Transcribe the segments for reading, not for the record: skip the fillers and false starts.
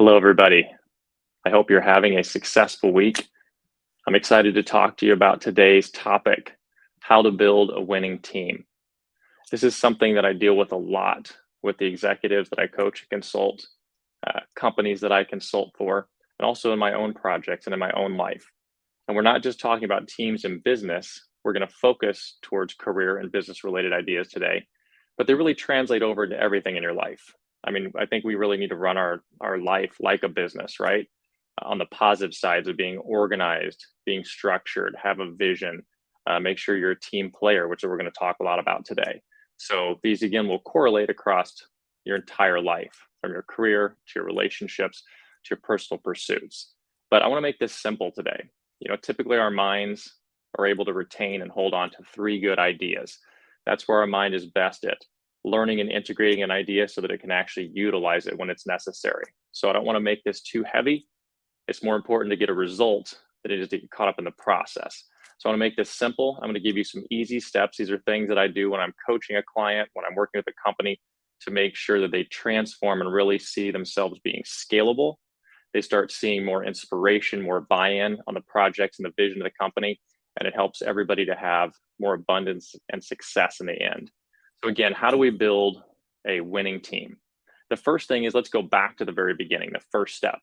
Hello, everybody. I hope you're having a successful week. I'm excited to talk to you about today's topic, how to build a winning team. This is something that I deal with a lot with the executives that I coach and consult, companies that I consult for, and also in my own projects and in my own life. And we're not just talking about teams in business. We're going to focus towards career and business related ideas today, but they really translate over to everything in your life. I mean, I think we really need to run our life like a business, right? On the positive sides of being organized, being structured, have a vision, make sure you're a team player, which we're going to talk a lot about today. So these again will correlate across your entire life, from your career to your relationships to your personal pursuits. But I want to make this simple today. Typically our minds are able to retain and hold on to three good ideas. That's where our mind is best at learning and integrating an idea so that it can actually utilize it when it's necessary. So I don't want to make this too heavy. It's more important to get a result than it is to get caught up in the process. So I want to make this simple. I'm going to give you some easy steps. These are things that I do when I'm coaching a client, when I'm working with a company, to make sure that they transform and really see themselves being scalable. They start seeing more inspiration, more buy-in on the projects and the vision of the company, and it helps everybody to have more abundance and success in the end. So again, how do we build a winning team? The first thing is, let's go back to the very beginning, the first step.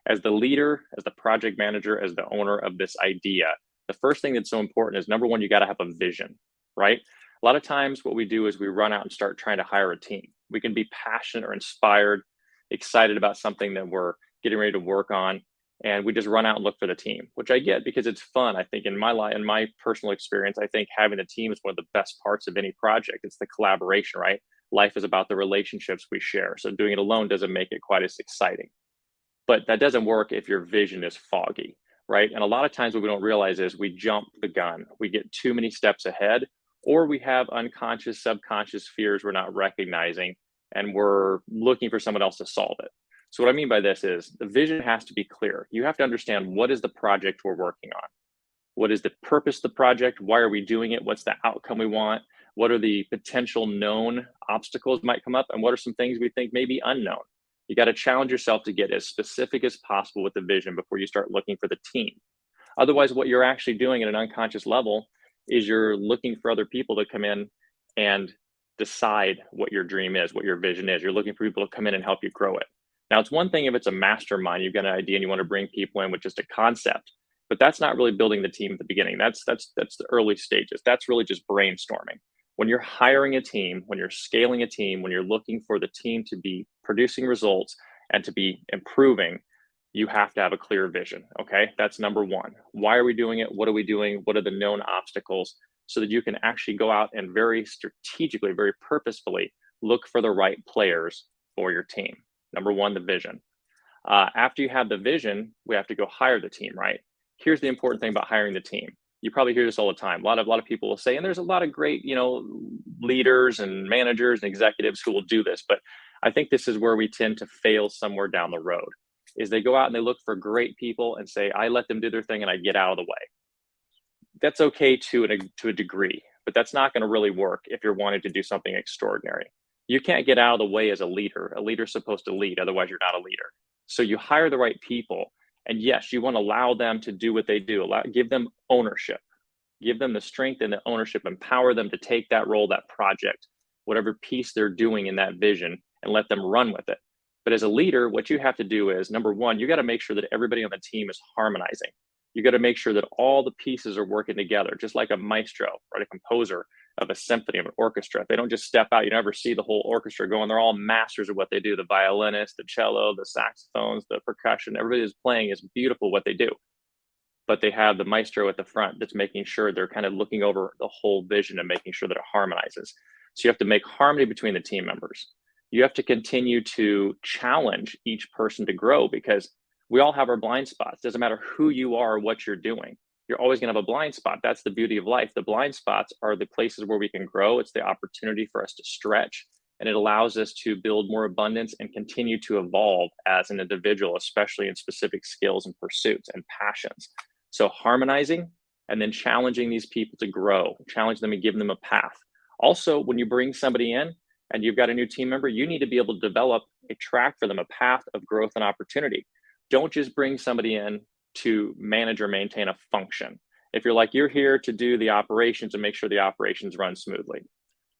As the leader, as the project manager, as the owner of this idea, the first thing that's so important is, number one, you got to have a vision, right? A lot of times what we do is we run out and start trying to hire a team. We can be passionate or inspired, excited about something that we're getting ready to work on, and we just run out and look for the team, which I get because it's fun. I think in my life, in my personal experience, I think having a team is one of the best parts of any project. It's the collaboration, right? Life is about the relationships we share. So doing it alone doesn't make it quite as exciting. But that doesn't work if your vision is foggy, right? And a lot of times what we don't realize is we jump the gun. We get too many steps ahead, or we have unconscious, subconscious fears we're not recognizing, and we're looking for someone else to solve it. So what I mean by this is the vision has to be clear. You have to understand, what is the project we're working on? What is the purpose of the project? Why are we doing it? What's the outcome we want? What are the potential known obstacles might come up? And what are some things we think may be unknown? You got to challenge yourself to get as specific as possible with the vision before you start looking for the team. Otherwise, what you're actually doing at an unconscious level is you're looking for other people to come in and decide what your dream is, what your vision is. You're looking for people to come in and help you grow it. Now, it's one thing if it's a mastermind, you've got an idea and you want to bring people in with just a concept, but that's not really building the team at the beginning. That's the early stages. That's really just brainstorming. When you're hiring a team, when you're scaling a team, when you're looking for the team to be producing results and to be improving, you have to have a clear vision. Okay, that's number one. Why are we doing it? What are we doing? What are the known obstacles? So that you can actually go out and very strategically, very purposefully look for the right players for your team. Number one, the vision. After you have the vision, we have to go hire the team, right? Here's the important thing about hiring the team. You probably hear this all the time. A lot of people will say, and there's a lot of great, leaders and managers and executives who will do this, but I think this is where we tend to fail somewhere down the road, is they go out and they look for great people and say, I let them do their thing and I get out of the way. That's okay to a degree, but that's not going to really work if you're wanting to do something extraordinary. You can't get out of the way as a leader. A leader's supposed to lead, otherwise you're not a leader. So you hire the right people, and yes, you want to allow them to do what they do. Give them ownership, give them the strength and the ownership, empower them to take that role, that project, whatever piece they're doing in that vision, and let them run with it. But as a leader, what you have to do is, number one, you got to make sure that everybody on the team is harmonizing. You got to make sure that all the pieces are working together, just like a maestro, right? A composer of a symphony, of an orchestra. They don't just step out. You never see the whole orchestra going. They're all masters of what they do. The violinist, the cello, the saxophones, the percussion, everybody is playing is beautiful what they do. But they have the maestro at the front that's making sure they're kind of looking over the whole vision and making sure that it harmonizes. So you have to make harmony between the team members. You have to continue to challenge each person to grow, because we all have our blind spots. Doesn't matter who you are or what you're doing. You're always going to have a blind spot. That's the beauty of life. The blind spots are the places where we can grow. It's the opportunity for us to stretch, and it allows us to build more abundance and continue to evolve as an individual, especially in specific skills and pursuits and passions. So harmonizing and then challenging these people to grow, challenge them and give them a path. Also, when you bring somebody in and you've got a new team member, you need to be able to develop a track for them, a path of growth and opportunity. Don't just bring somebody in to manage or maintain a function. If you're like, you're here to do the operations and make sure the operations run smoothly,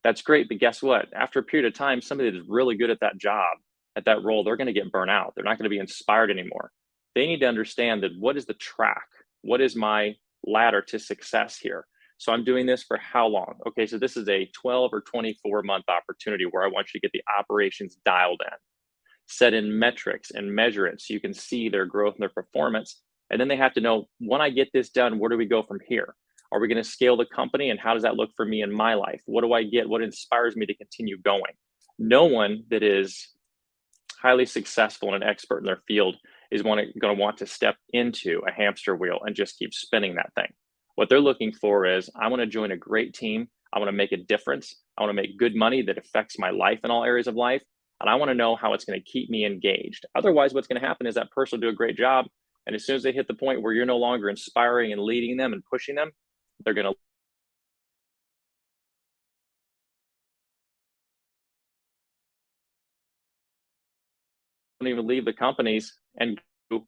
that's great. But guess what? After a period of time, somebody that's really good at that job, at that role, they're going to get burnt out. They're not going to be inspired anymore. They need to understand that what is the track? What is my ladder to success here? So I'm doing this for how long? Okay, so this is a 12 or 24-month opportunity where I want you to get the operations dialed in, set in metrics and measure it so you can see their growth and their performance. And then they have to know, when I get this done, where do we go from here? Are we going to scale the company? And how does that look for me in my life? What do I get? What inspires me to continue going? No one that is highly successful and an expert in their field is going to want to step into a hamster wheel and just keep spinning that thing. What they're looking for is, I want to join a great team. I want to make a difference. I want to make good money that affects my life in all areas of life. And I want to know how it's going to keep me engaged. Otherwise, what's going to happen is that person will do a great job. And as soon as they hit the point where you're no longer inspiring and leading them and pushing them, they're going to even leave the companies and do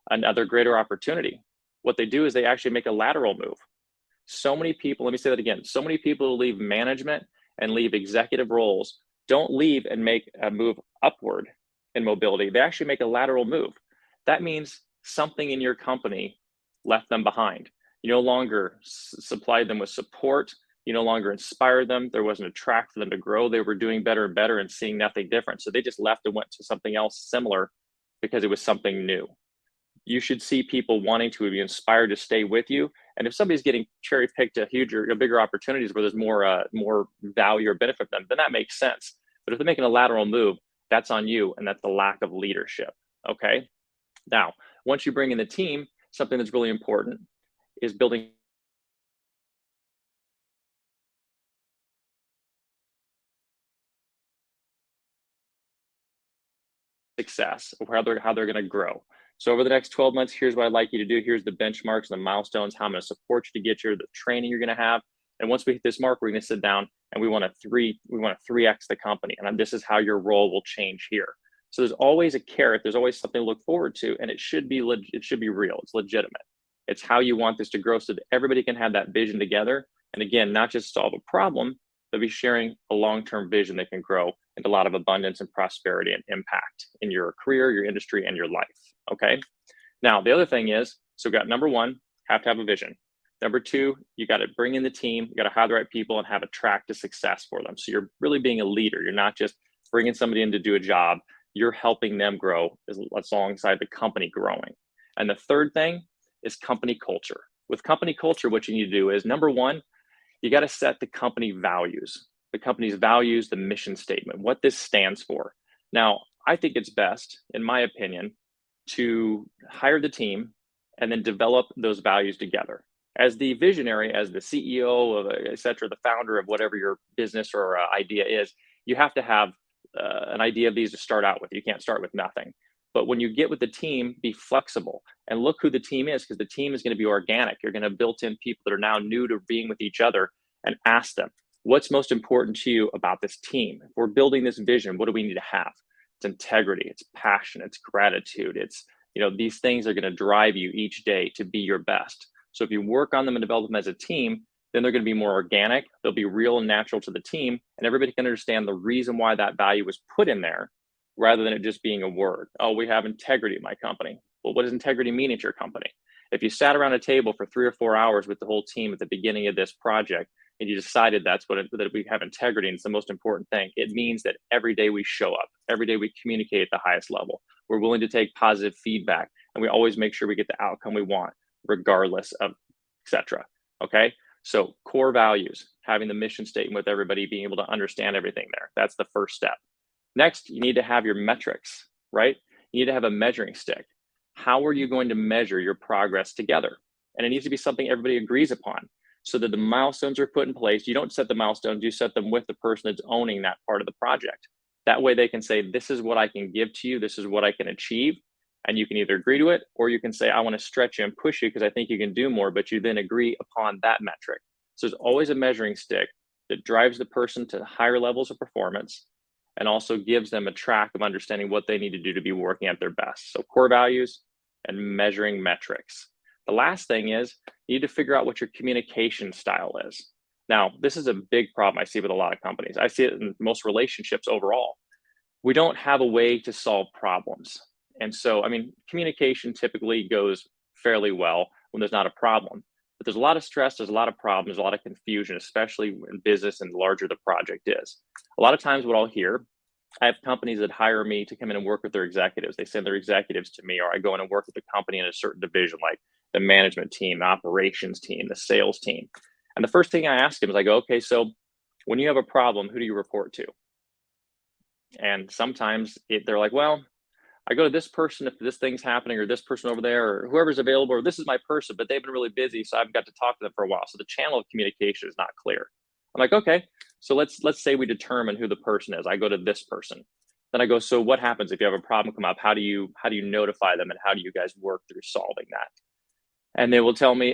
another greater opportunity. What they do is they actually make a lateral move. So many people, let me say that again, so many people who leave management and leave executive roles don't leave and make a move upward in mobility. They actually make a lateral move. That means something in your company left them behind. You no longer supplied them with support. You no longer inspired them. There wasn't a track for them to grow. They were doing better and better and seeing nothing different. So they just left and went to something else similar because it was something new. You should see people wanting to be inspired to stay with you. And if somebody's getting cherry picked to huger, bigger opportunities where there's more value or benefit for them, then that makes sense. But if they're making a lateral move, that's on you, and that's the lack of leadership. Okay. Now, once you bring in the team, something that's really important is building success, or how they're going to grow. So over the next 12 months, here's what I'd like you to do. Here's the benchmarks and the milestones, how I'm going to support you to get you, the training you're going to have. And once we hit this mark, we're going to sit down and we want to 3x the company. And this is how your role will change here. So there's always a carrot. There's always something to look forward to, and it should be real. It's legitimate. It's how you want this to grow so that everybody can have that vision together. And again, not just solve a problem, but be sharing a long-term vision that can grow into a lot of abundance and prosperity and impact in your career, your industry, and your life. Okay. Now, the other thing is, so we got number one, have to have a vision. Number two, you got to bring in the team, you got to hire the right people and have a track to success for them. So you're really being a leader. You're not just bringing somebody in to do a job. You're helping them grow alongside the company growing. And the third thing is company culture. With company culture, what you need to do is, number one, you got to set the company values, the company's values, the mission statement, what this stands for. Now, I think it's best, in my opinion, to hire the team and then develop those values together. As the visionary, as the CEO of et cetera, the founder of whatever your business or idea is, you have to have an idea of these to start out with. You can't start with nothing. But when you get with the team, be flexible and look who the team is, because the team is going to be organic. You're going to build in people that are now new to being with each other and ask them, what's most important to you about this team? If we're building this vision, what do we need to have? It's integrity, it's passion, it's gratitude. It's, these things are going to drive you each day to be your best. So if you work on them and develop them as a team, then they're going to be more organic. They'll be real and natural to the team, and everybody can understand the reason why that value was put in there, rather than it just being a word. Oh, we have integrity in my company. Well, what does integrity mean at your company? If you sat around a table for 3 or 4 hours with the whole team at the beginning of this project, and you decided that we have integrity and it's the most important thing, it means that every day we show up, every day we communicate at the highest level. We're willing to take positive feedback, and we always make sure we get the outcome we want, regardless of etc. Okay? So core values, having the mission statement with everybody, being able to understand everything there. That's the first step. Next, you need to have your metrics, right? You need to have a measuring stick. How are you going to measure your progress together? And it needs to be something everybody agrees upon, so that the milestones are put in place. You don't set the milestones, you set them with the person that's owning that part of the project. That way they can say, this is what I can give to you, this is what I can achieve. And you can either agree to it, or you can say, I want to stretch you and push you because I think you can do more, but you then agree upon that metric. So there's always a measuring stick that drives the person to higher levels of performance. and also gives them a track of understanding what they need to do to be working at their best. So core values and measuring metrics. The last thing is you need to figure out what your communication style is. Now, this is a big problem I see with a lot of companies. I see it in most relationships overall. We don't have a way to solve problems. And so, I mean, communication typically goes fairly well when there's not a problem. But there's a lot of stress, there's a lot of problems, a lot of confusion, especially in business and the larger the project is. A lot of times, what I'll hear, I have companies that hire me to come in and work with their executives. They send their executives to me, or I go in and work with the company in a certain division, like the management team, the operations team, the sales team. And the first thing I ask them is I go, okay, so when you have a problem, who do you report to? And sometimes they're like, well, I go to this person if this thing's happening, or this person over there, or whoever's available, or this is my person, but they've been really busy, so I've got to talk to them for a while. So the channel of communication is not clear. I'm like, okay, so let's say we determine who the person is. I go to this person. Then I go, so what happens if you have a problem come up? How do you notify them, and how do you guys work through solving that? And they will tell me,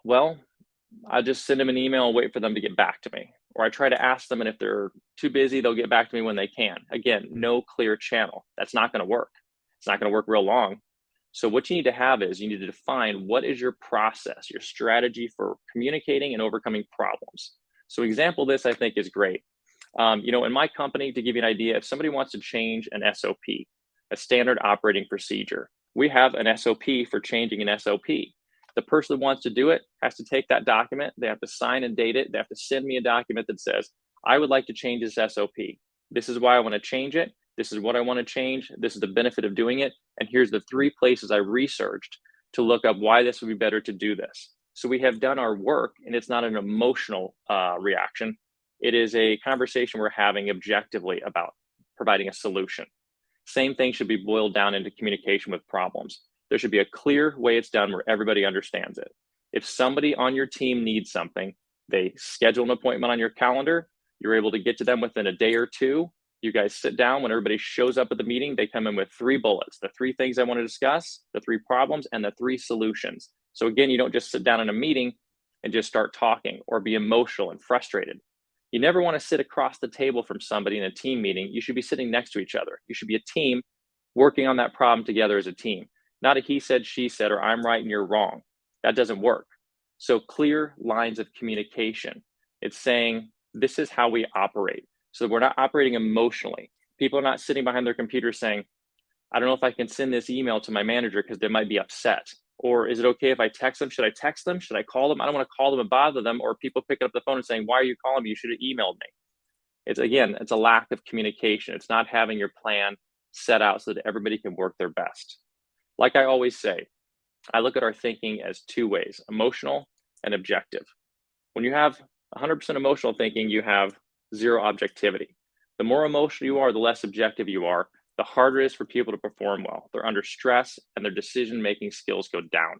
well, I just send them an email and wait for them to get back to me. Or I try to ask them, and if they're too busy, they'll get back to me when they can. Again, no clear channel. That's not going to work. It's not going to work real long. So what you need to have is you need to define what is your process, your strategy for communicating and overcoming problems. So example of this I think is great. In my company, to give you an idea, if somebody wants to change an SOP, a standard operating procedure, we have an SOP for changing an SOP. The person that wants to do it has to take that document. They have to sign and date it. They have to send me a document that says, I would like to change this SOP. This is why I want to change it. This is what I want to change. This is the benefit of doing it. And here's the 3 places I researched to look up why this would be better to do this. So we have done our work, and it's not an emotional reaction. It is a conversation we're having objectively about providing a solution. Same thing should be boiled down into communication with problems. There should be a clear way it's done where everybody understands it. If somebody on your team needs something, they schedule an appointment on your calendar. You're able to get to them within a day or 2. You guys sit down. When everybody shows up at the meeting, they come in with 3 bullets, the 3 things I want to discuss, the 3 problems, and the 3 solutions. So again, you don't just sit down in a meeting and just start talking or be emotional and frustrated. You never want to sit across the table from somebody in a team meeting. You should be sitting next to each other. You should be a team working on that problem together as a team. Not a he said, she said, or I'm right and you're wrong. That doesn't work. So clear lines of communication. It's saying this is how we operate. So we're not operating emotionally. People are not sitting behind their computer saying, I don't know if I can send this email to my manager because they might be upset. Or is it okay if I text them? Should I text them? Should I call them? I don't want to call them and bother them. Or people picking up the phone and saying, why are you calling me? You should have emailed me. It's a lack of communication. It's not having your plan set out so that everybody can work their best. Like I always say, I look at our thinking as 2 ways, emotional and objective. When you have 100% emotional thinking, you have 0 objectivity. The more emotional you are, the less objective you are, the harder it is for people to perform well. They're under stress and their decision-making skills go down.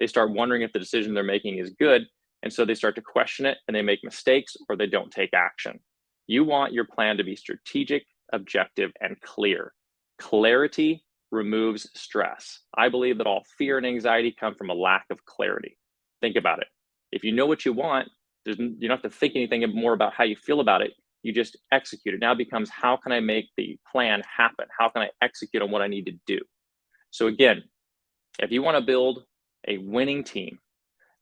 They start wondering if the decision they're making is good, and so they start to question it and they make mistakes or they don't take action. You want your plan to be strategic, objective, and clear. Clarity removes stress. I believe that all fear and anxiety come from a lack of clarity. Think about it. If you know what you want, you don't have to think anything more about how you feel about it. You just execute. It now becomes, how can I make the plan happen? How can I execute on what I need to do? So again, if you want to build a winning team,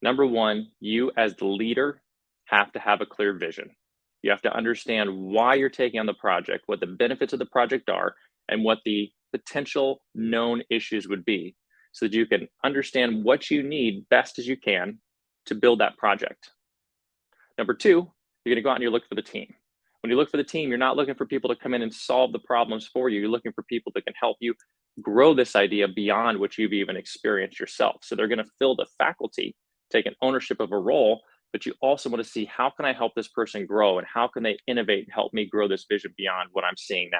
number 1, you as the leader have to have a clear vision. You have to understand why you're taking on the project, what the benefits of the project are, and what the potential known issues would be, so that you can understand what you need best as you can to build that project. Number 2, you're going to go out and you look for the team. When you look for the team, you're not looking for people to come in and solve the problems for you. You're looking for people that can help you grow this idea beyond what you've even experienced yourself. So they're going to fill the faculty, take an ownership of a role, but you also want to see, how can I help this person grow, and how can they innovate and help me grow this vision beyond what I'm seeing now?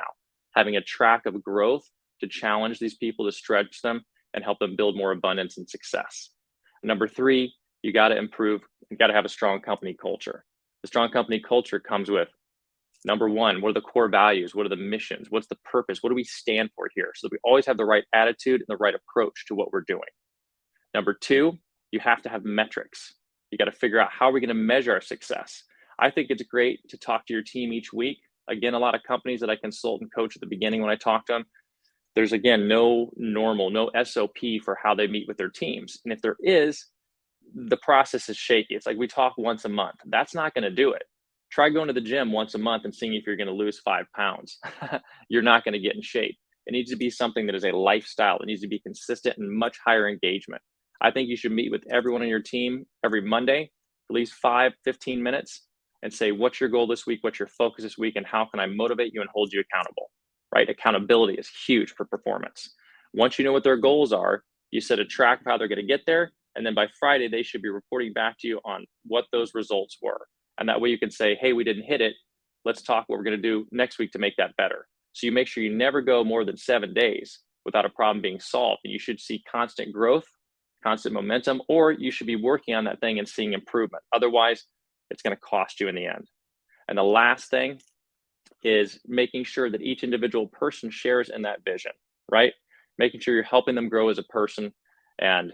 Having a track of growth to challenge these people, to stretch them and help them build more abundance and success. Number 3, you got to have a strong company culture. The strong company culture comes with, number 1, what are the core values? What are the missions? What's the purpose? What do we stand for here? So that we always have the right attitude and the right approach to what we're doing. Number 2, you have to have metrics. You got to figure out, how are we going to measure our success? I think it's great to talk to your team each week Again, a lot of companies that I consult and coach at the beginning when I talk to them, there's again no normal, no SOP for how they meet with their teams. And if there is, the process is shaky. It's like we talk once a month. That's not going to do it. Try going to the gym once a month and seeing if you're going to lose 5 pounds. You're not going to get in shape. It needs to be something that is a lifestyle. It needs to be consistent and much higher engagement. I think you should meet with everyone on your team every Monday, at least 5-15 minutes, and say, what's your goal this week? What's your focus this week? And how can I motivate you and hold you accountable? Right? Accountability is huge for performance. Once you know what their goals are, you set a track of how they're going to get there. And then by Friday, they should be reporting back to you on what those results were. And that way you can say, hey, we didn't hit it. Let's talk what we're going to do next week to make that better. So you make sure you never go more than 7 days without a problem being solved. And you should see constant growth, constant momentum, or you should be working on that thing and seeing improvement. Otherwise, it's going to cost you in the end. And the last thing is making sure that each individual person shares in that vision, right? Making sure you're helping them grow as a person and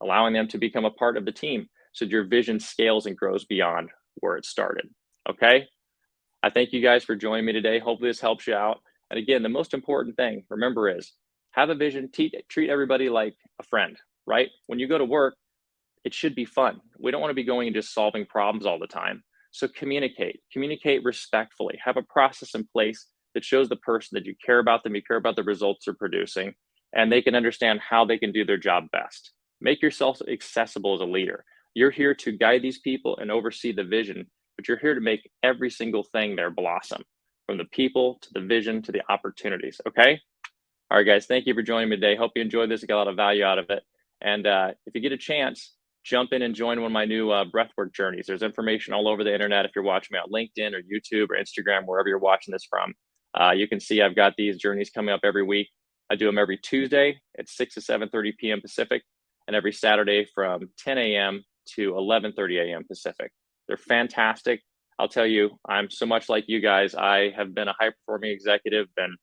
allowing them to become a part of the team so your vision scales and grows beyond where it started. Okay. I thank you guys for joining me today. Hopefully this helps you out. And again, the most important thing, remember, is have a vision, treat everybody like a friend, right? When you go to work, it should be fun. We don't want to be going and just solving problems all the time. So communicate respectfully, have a process in place that shows the person that you care about them, you care about the results they're producing, and they can understand how they can do their job best. Make yourself accessible as a leader. You're here to guide these people and oversee the vision, but you're here to make every single thing there blossom, from the people to the vision to the opportunities. Okay. All right, guys. Thank you for joining me today. Hope you enjoyed this. I got a lot of value out of it. And if you get a chance, jump in and join one of my new breathwork journeys. There's information all over the internet. If you're watching me on LinkedIn or YouTube or Instagram, wherever you're watching this from, you can see I've got these journeys coming up every week. I do them every Tuesday at 6 to 7:30 p.m. Pacific, and every Saturday from 10 a.m. to 11:30 a.m. Pacific. They're fantastic. I'll tell you, I'm so much like you guys. I have been a high-performing executive, been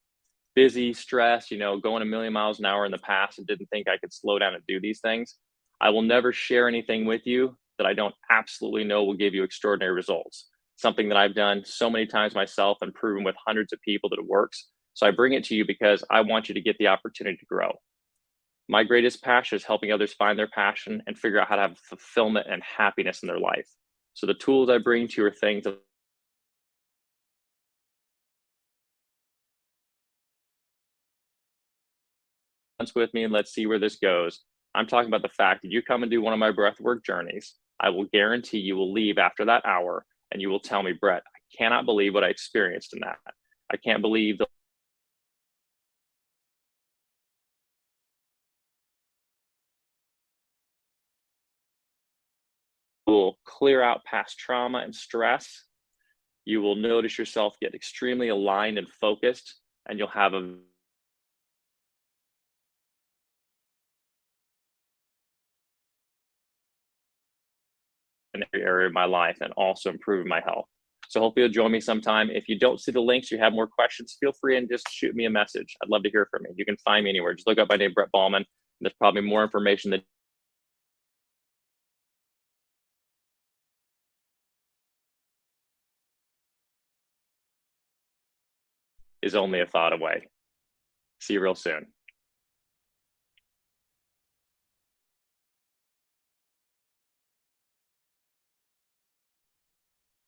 busy, stressed, going a million miles an hour in the past and didn't think I could slow down and do these things. I will never share anything with you that I don't absolutely know will give you extraordinary results. Something that I've done so many times myself and proven with hundreds of people that it works. So I bring it to you because I want you to get the opportunity to grow. My greatest passion is helping others find their passion and figure out how to have fulfillment and happiness in their life. So the tools I bring to you are things that with me, and let's see where this goes. I'm talking about the fact that you come and do one of my breathwork journeys. I will guarantee you will leave after that hour and you will tell me, Brett, I cannot believe what I experienced in that. I can't believe the will clear out past trauma and stress. You will notice yourself get extremely aligned and focused, and you'll have a in every area of my life and also improve my health. So hopefully you'll join me sometime. If you don't see the links, you have more questions, feel free and just shoot me a message. I'd love to hear from you. You can find me anywhere. Just look up my name, Brett Ballman. There's probably more information that is only a thought away. See you real soon.